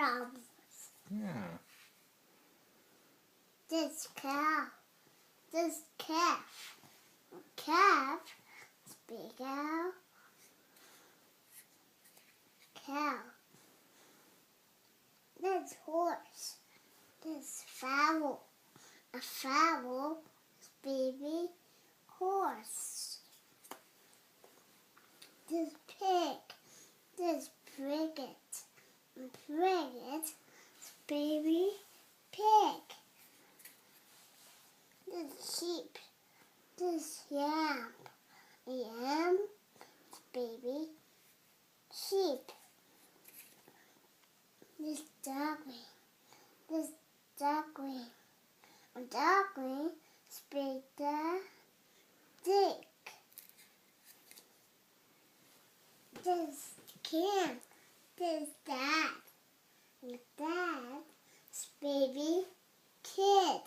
animals. Yeah. This cow. This calf. Calf is big cow. Cow. This horse. This fowl. A fowl is baby horse. This pig. This frigate. A frigate is baby pig. This sheep. This yam. A yam is baby sheep. This duckling. This duckling. A duckling is big dick. This can. This dad. And dad is baby kid.